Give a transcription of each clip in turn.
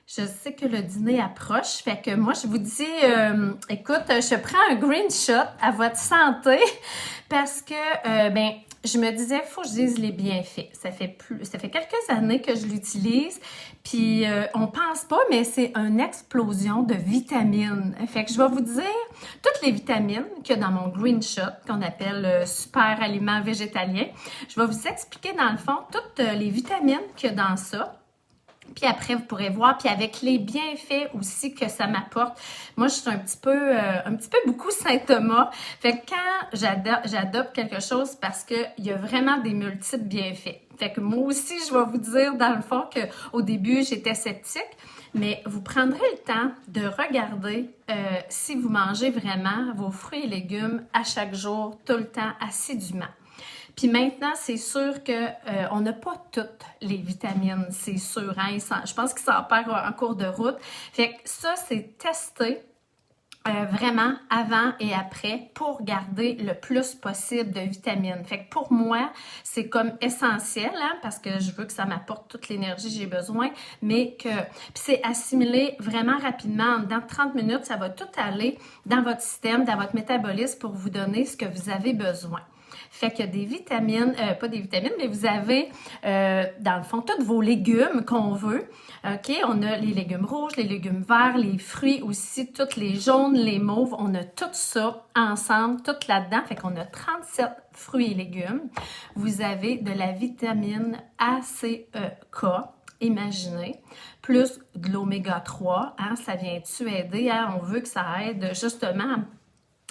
Je sais que le dîner approche, fait que moi, je vous dis, écoute, je prends un green shot à votre santé parce que, je me disais, faut que je dise les bienfaits. Ça fait quelques années que je l'utilise, puis on pense pas, mais c'est une explosion de vitamines. Fait que je vais vous dire toutes les vitamines qu'il y a dans mon green shot, qu'on appelle super aliment végétalien. Je vais vous expliquer dans le fond toutes les vitamines qu'il y a dans ça. Puis après, vous pourrez voir, puis avec les bienfaits aussi que ça m'apporte. Moi, je suis un petit peu beaucoup Saint Thomas. Fait que quand j'adopte quelque chose parce qu'il y a vraiment des multiples bienfaits. Fait que moi aussi, je vais vous dire dans le fond qu'au début, j'étais sceptique, mais vous prendrez le temps de regarder si vous mangez vraiment vos fruits et légumes à chaque jour, tout le temps, assidûment. Puis maintenant, c'est sûr que on n'a pas toutes les vitamines, c'est sûr. Hein? Je pense qu'il s'en perd en cours de route. Fait que ça, c'est testé vraiment avant et après pour garder le plus possible de vitamines. Fait que pour moi, c'est comme essentiel hein, parce que je veux que ça m'apporte toute l'énergie que j'ai besoin, mais que puis c'est assimilé vraiment rapidement. En dedans de 30 minutes, ça va tout aller dans votre système, dans votre métabolisme pour vous donner ce que vous avez besoin. Fait qu'il y a des vitamines, pas des vitamines, mais vous avez, dans le fond, tous vos légumes qu'on veut. OK? On a les légumes rouges, les légumes verts, les fruits aussi, tous les jaunes, les mauves. On a tout ça ensemble, tout là-dedans. Fait qu'on a 37 fruits et légumes. Vous avez de la vitamine A, C, E, K. Imaginez, plus de l'oméga 3, hein, ça vient-tu aider? Hein? On veut que ça aide justement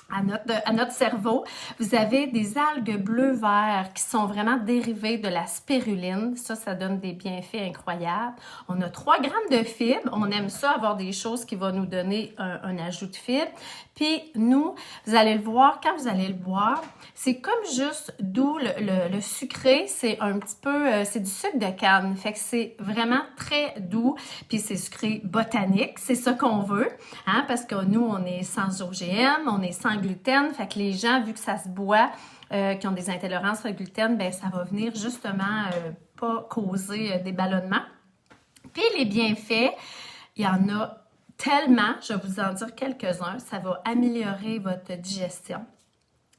à notre cerveau. Vous avez des algues bleu-vert qui sont vraiment dérivées de la spiruline. Ça donne des bienfaits incroyables. On a 3 grammes de fibres. On aime ça, avoir des choses qui vont nous donner un ajout de fibres. Puis nous, vous allez le voir, quand vous allez le boire, c'est comme juste doux, le sucré, c'est un petit peu, c'est du sucre de canne. Fait que c'est vraiment très doux. Puis c'est sucré botanique, c'est ça qu'on veut, hein, parce que nous, on est sans OGM, on est sans gluten. Fait que les gens, vu que ça se boit, qui ont des intolérances au gluten, ben ça va venir justement pas causer des ballonnements. Puis les bienfaits, il y en a tellement, je vais vous en dire quelques-uns, ça va améliorer votre digestion.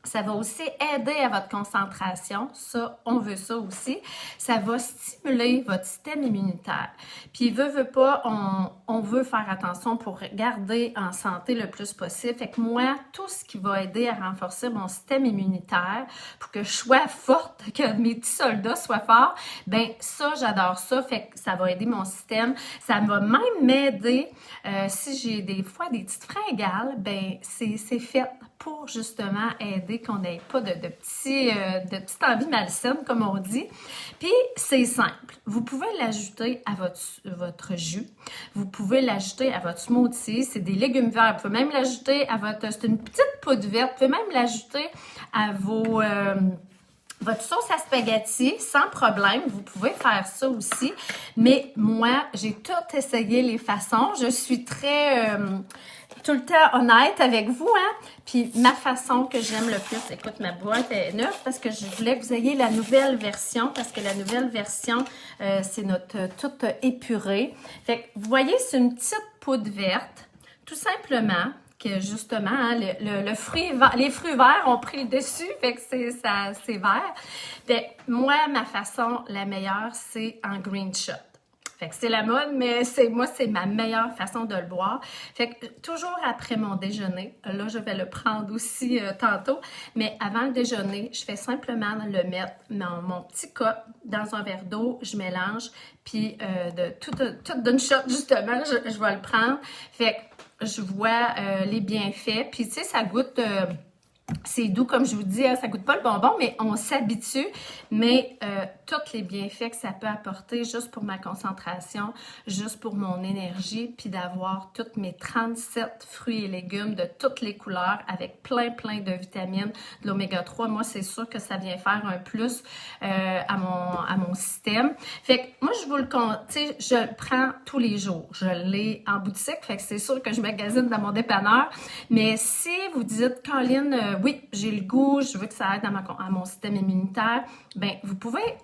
Ça va aussi aider à votre concentration, ça, on veut ça aussi. Ça va stimuler votre système immunitaire. Puis, veut pas, on veut faire attention pour garder en santé le plus possible. Fait que moi, tout ce qui va aider à renforcer mon système immunitaire pour que je sois forte, que mes petits soldats soient forts, ben ça, j'adore ça. Fait que ça va aider mon système. Ça va même m'aider, si j'ai des fois des petites fringales, ben c'est fait pour justement aider qu'on n'ait pas de petites envies malsaines, comme on dit. Puis, c'est simple. Vous pouvez l'ajouter à votre jus. Vous pouvez l'ajouter à votre smoothie. C'est des légumes verts. Vous pouvez même l'ajouter à c'est une petite poudre verte. Vous pouvez même l'ajouter à votre sauce à spaghetti, sans problème, vous pouvez faire ça aussi. Mais moi, j'ai tout essayé les façons. Je suis très tout le temps honnête avec vous, hein. Puis ma façon que j'aime le plus, écoute, ma boîte est neuve parce que je voulais que vous ayez la nouvelle version, parce que la nouvelle version, c'est notre toute épurée. Fait que vous voyez, c'est une petite poudre verte, tout simplement. Que justement, hein, les fruits verts ont pris le dessus, fait que c'est vert. Fait moi, ma façon, la meilleure, c'est en green shot. Fait que c'est la mode, mais c'est ma meilleure façon de le boire. Fait que toujours après mon déjeuner, là, je vais le prendre aussi tantôt, mais avant le déjeuner, je fais simplement le mettre dans mon petit cup dans un verre d'eau, je mélange, puis tout d'une shot, justement, je vais le prendre. Fait que je vois les bienfaits, puis tu sais, ça goûte... c'est doux, comme je vous dis, hein, ça goûte pas le bonbon, mais on s'habitue. Mais tous les bienfaits que ça peut apporter juste pour ma concentration, juste pour mon énergie, puis d'avoir tous mes 37 fruits et légumes de toutes les couleurs avec plein de vitamines, de l'oméga 3. Moi, c'est sûr que ça vient faire un plus à mon système. Fait que moi, je le prends tous les jours. Je l'ai en boutique, fait que c'est sûr que je magasine dans mon dépanneur. Mais si vous dites, Caroline, oui, j'ai le goût, je veux que ça aide à mon système immunitaire, ben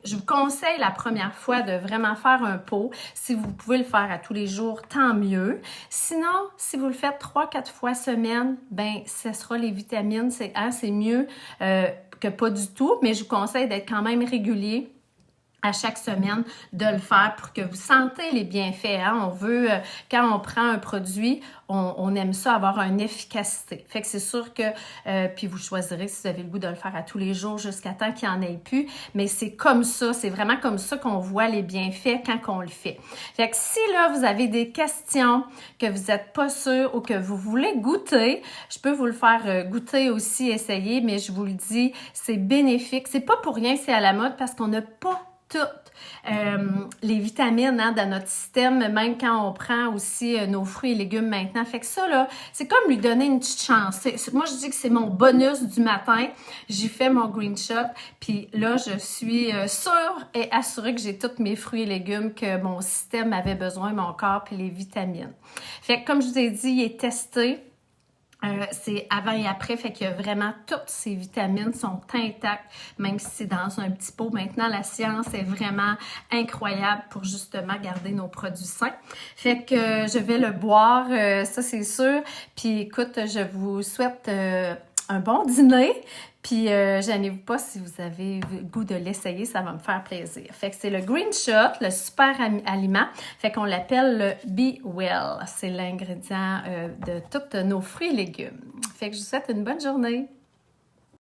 je vous conseille la première fois de vraiment faire un pot. Si vous pouvez le faire à tous les jours, tant mieux. Sinon, si vous le faites 3-4 fois semaine, ben ce sera les vitamines, c'est mieux que pas du tout, mais je vous conseille d'être quand même régulier à chaque semaine de le faire pour que vous sentez les bienfaits. Hein? On veut, quand on prend un produit, on aime ça avoir une efficacité. Fait que c'est sûr que, puis vous choisirez si vous avez le goût de le faire à tous les jours jusqu'à temps qu'il n'y en ait plus, mais c'est comme ça, c'est vraiment comme ça qu'on voit les bienfaits quand on le fait. Fait que si là, vous avez des questions, que vous n'êtes pas sûr ou que vous voulez goûter, je peux vous le faire goûter aussi, essayer, mais je vous le dis, c'est bénéfique. C'est pas pour rien que c'est à la mode parce qu'on n'a pas toutes les vitamines dans notre système, même quand on prend aussi nos fruits et légumes maintenant. Fait que ça, là, c'est comme lui donner une petite chance. Moi, je dis que c'est mon bonus du matin. J'ai fait mon green shot, puis là, je suis sûre et assurée que j'ai tous mes fruits et légumes que mon système avait besoin, mon corps, puis les vitamines. Fait que comme je vous ai dit, il est testé. C'est avant et après, fait que vraiment toutes ces vitamines sont intactes, même si c'est dans un petit pot. Maintenant, la science est vraiment incroyable pour justement garder nos produits sains. Fait que je vais le boire, ça c'est sûr. Puis écoute, je vous souhaite un bon dîner. Puis, gênez-vous pas si vous avez le goût de l'essayer, ça va me faire plaisir. Fait que c'est le Green Shot, le super aliment. Fait qu'on l'appelle le Be Well. C'est l'ingrédient de tous nos fruits et légumes. Fait que je vous souhaite une bonne journée.